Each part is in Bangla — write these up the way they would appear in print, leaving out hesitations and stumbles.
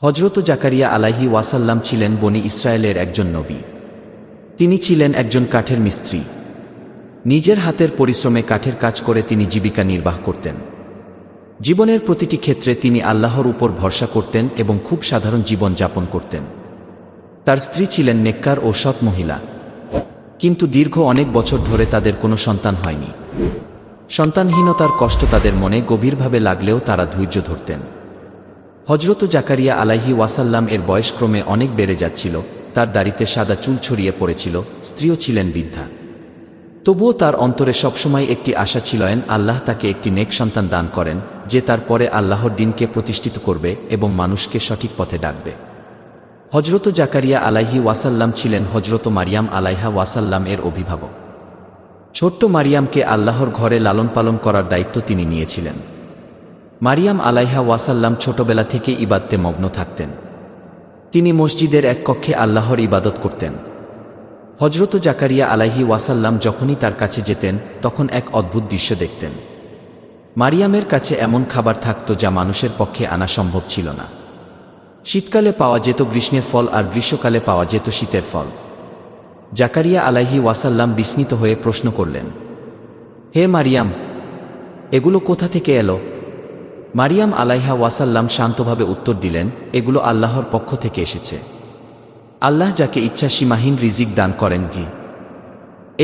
হযরত জাকারিয়া আলাইহি ওয়াসাল্লাম ছিলেন বনি ইসরায়েলের একজন নবী। তিনি ছিলেন একজন কাঠের মিস্ত্রি। নিজের হাতের পরিশ্রমে কাঠের কাজ করে তিনি জীবিকা নির্বাহ করতেন। জীবনের প্রতিটি ক্ষেত্রে তিনি আল্লাহর উপর ভরসা করতেন এবং খুব সাধারণ জীবন যাপন করতেন। তার স্ত্রী ছিলেন নেককার ও সৎ মহিলা, কিন্তু দীর্ঘ অনেক বছর ধরে তাদের কোনো সন্তান হয়নি। সন্তানহীনতার কষ্ট তাদের মনে গভীরভাবে লাগলেও তারা ধৈর্য ধরতেন। হযরত জাকারিয়া আলাইহি ওয়াসাল্লাম এর বয়স ক্রমে অনেক বেড়ে যাচ্ছিল, তার দাড়িতে সাদা চুল ছড়িয়ে পড়েছিল, স্ত্রীও ছিলেন বৃদ্ধা। তবুও তার অন্তরে সবসময় একটি আশা ছিল, আল্লাহ তাকে একটি নেক সন্তান দান করেন, যে তার পরে আল্লাহর দ্বীনকে প্রতিষ্ঠিত করবে এবং মানুষকে সঠিক পথে ডাকবে। হযরত জাকারিয়া আলাইহি ওয়াসাল্লাম ছিলেন হযরত মারিয়াম আলাইহা ওয়াসাল্লাম এর অভিভাবক। ছোট্ট মারিয়ামকে আল্লাহর ঘরে লালন পালন করার দায়িত্ব তিনি নিয়েছিলেন। মারিয়াম আলাইহা ওয়াসাল্লাম ছোটবেলা থেকে ইবাদতে মগ্ন থাকতেন। তিনি মসজিদের এক কক্ষে আল্লাহর ইবাদত করতেন। হযরত জাকারিয়া আলাইহি ওয়াসাল্লাম যখনই তার কাছে যেতেন, তখন এক অদ্ভুত দৃশ্য দেখতেন। মারিয়ামের কাছে এমন খাবার থাকত যা মানুষের পক্ষে আনা সম্ভব ছিল না। শীতকালে পাওয়া যেত গ্রীষ্মের ফল, আর গ্রীষ্মকালে পাওয়া যেত শীতের ফল। জাকারিয়া আলাইহি ওয়াসাল্লাম বিস্মিত হয়ে প্রশ্ন করলেন, হে মারিয়াম, এগুলো কোথা থেকে এলো? মারিয়াম আলাইহা ওয়াসাল্লাম শান্তভাবে উত্তর দিলেন, এগুলো আল্লাহর পক্ষ থেকে এসেছে। আল্লাহ যাকে ইচ্ছা সীমাহীন রিজিক দান করেন।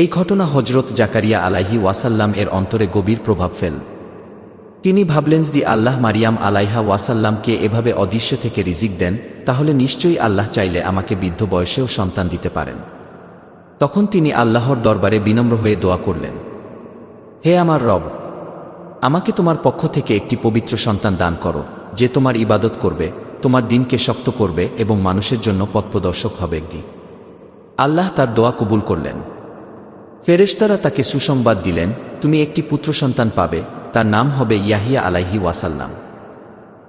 এই ঘটনা হযরত জাকারিয়া আলাইহি ওয়াসাল্লাম এর অন্তরে গভীর প্রভাব ফেল। তিনি ভাবলেন, যদি আল্লাহ মারিয়াম আলাইহা ওয়াসাল্লামকে এভাবে অদৃশ্য থেকে রিজিক দেন, তাহলে নিশ্চয়ই আল্লাহ চাইলে আমাকে বৃদ্ধ বয়সেও সন্তান দিতে পারেন। তখন তিনি আল্লাহর দরবারে বিনম্র হয়ে দোয়া করলেন, হে আমার রব, আমাকে তোমার পক্ষ থেকে একটি পবিত্র সন্তান দান করো, যে তোমার ইবাদত করবে, তোমার দ্বীনকে শক্ত করবে এবং মানুষের জন্য পথপ্রদর্শক হবে। আল্লাহ তার দোয়া কবুল করলেন। ফেরেশতারা তাকে সুসংবাদ দিলেন, তুমি একটি পুত্র সন্তান পাবে, তার নাম হবে ইয়াহিয়া আলাইহি ওয়াসাল্লাম।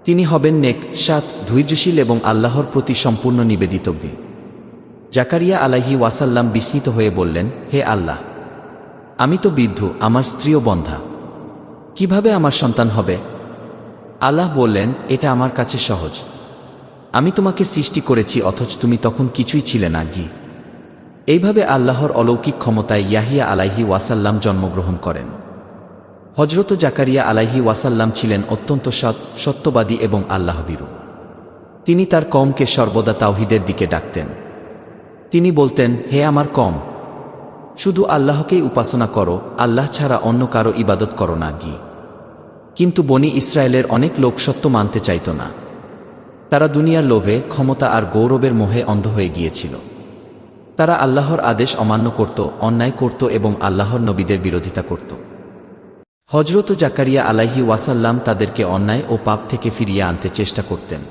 তিনি হবেন নেক, সৎ, ধৈর্যশীল এবং আল্লাহর প্রতি সম্পূর্ণ নিবেদিত। জাকারিয়া আলাইহি ওয়াসাল্লাম বিস্মিত হয়ে বললেন, হে আল্লাহ, আমি তো বৃদ্ধ, আমার স্ত্রীও বন্ধ্যা, কিভাবে আমার সন্তান হবে? আল্লাহ বললেন, এটা আমার কাছে সহজ। আমি তোমাকে সৃষ্টি করেছি, অথচ তুমি তখন কিছুই ছিলে না। এইভাবে আল্লাহর অলৌকিক ক্ষমতায় ইয়াহিয়া আলাইহি ওয়াসাল্লাম জন্মগ্রহণ করেন। হযরত জাকারিয়া আলাইহি ওয়াসাল্লাম ছিলেন অত্যন্ত সৎ, সত্যবাদী এবং আল্লাহভীরু। তিনি তার কওমকে সর্বদা তাওহীদের দিকে ডাকতেন। তিনি বলতেন, হে আমার কওম, শুধু আল্লাহকেই উপাসনা করো, আল্লাহ ছাড়া অন্য কারো ইবাদত করো না। কিন্তু বনি ইসরায়েলের অনেক লোক সত্য মানতে চাইত না। তারা দুনিয়ার লোভে, ক্ষমতা আর গৌরবের মোহে অন্ধ হয়ে গিয়েছিল। তারা আল্লাহর আদেশ অমান্য করত, অন্যায় করত এবং আল্লাহর নবীদের বিরোধিতা করত। হযরত জাকারিয়া আলাইহি ওয়াসাল্লাম তাদেরকে অন্যায় ও পাপ থেকে ফিরিয়ে আনতে চেষ্টা করতেন।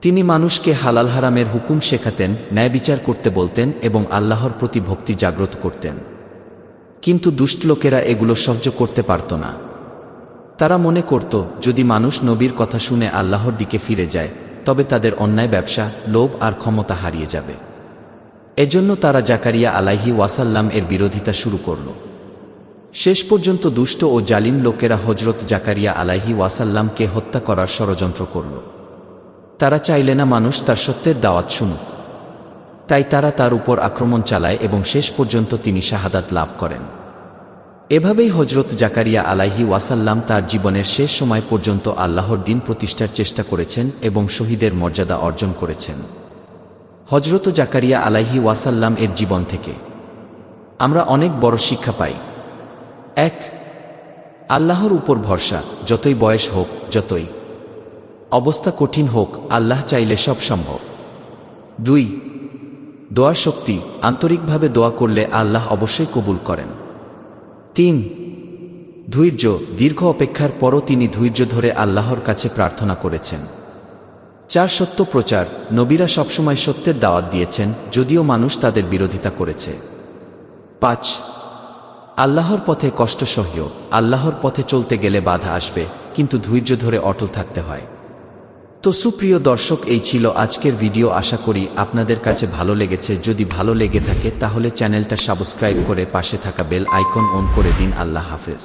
তিনি মানুষকে হালাল হারামের হুকুম শেখাতেন, ন্যায় বিচার করতে বলতেন এবং আল্লাহর প্রতি ভক্তি জাগ্রত করতেন। কিন্তু দুষ্ট লোকেরা এগুলো সহ্য করতে পারত না। তারা মনে করত, যদি মানুষ নবীর কথা শুনে আল্লাহর দিকে ফিরে যায়, তবে তাদের অন্যায় ব্যবসা, লোভ আর ক্ষমতা হারিয়ে যাবে। এজন্য তারা জাকারিয়া আলাইহি ওয়াসাল্লাম এর বিরোধিতা শুরু করল। শেষ পর্যন্ত দুষ্ট ও জালিম লোকেরা হযরত জাকারিয়া আলাইহি ওয়াসাল্লামকে হত্যা করার ষড়যন্ত্র করল। তারা চাইলে না মানুষ তার সত্যের দাওয়াত শুনুক। তাই তারা তার উপর আক্রমণ চালায় এবং শেষ পর্যন্ত তিনি শাহাদাত লাভ করেন। এভাবেই হযরত জাকারিয়া আলাইহি ওয়াসাল্লাম তার জীবনের শেষ সময় পর্যন্ত আল্লাহর দ্বীন প্রতিষ্ঠার চেষ্টা করেছেন এবং শহীদের মর্যাদা অর্জন করেছেন। হযরত জাকারিয়া আলাইহি ওয়াসাল্লাম এর জীবন থেকে আমরা অনেক বড় শিক্ষা পাই। ১. আল্লাহর উপর ভরসা, যতই বয়স হোক, যতই অবস্থা কঠিন হোক, আল্লাহ চাইলে সব সম্ভব। ২. দোয়ার শক্তি, আন্তরিকভাবে দোয়া করলে আল্লাহ অবশ্যই কবুল করেন। ৩. ধৈর্য, দীর্ঘ অপেক্ষার পরও তিনি ধৈর্য ধরে আল্লাহর কাছে প্রার্থনা করেছেন। ৪. সত্য প্রচার, নবীরা সবসময় সত্যের দাওয়াত দিয়েছেন, যদিও মানুষ তাদের বিরোধিতা করেছে। ৫. আল্লাহর পথে কষ্ট সহ্য, আল্লাহর পথে চলতে গেলে বাধা আসবে, কিন্তু ধৈর্য ধরে অটল থাকতে হয়। তো সুপ্রিয় দর্শক, এই ছিল আজকের ভিডিও। আশা করি আপনাদের কাছে ভালো লেগেছে। যদি ভালো লেগে থাকে তাহলে চ্যানেলটা সাবস্ক্রাইব করে পাশে থাকা বেল আইকন অন করে দিন। আল্লাহ হাফেজ।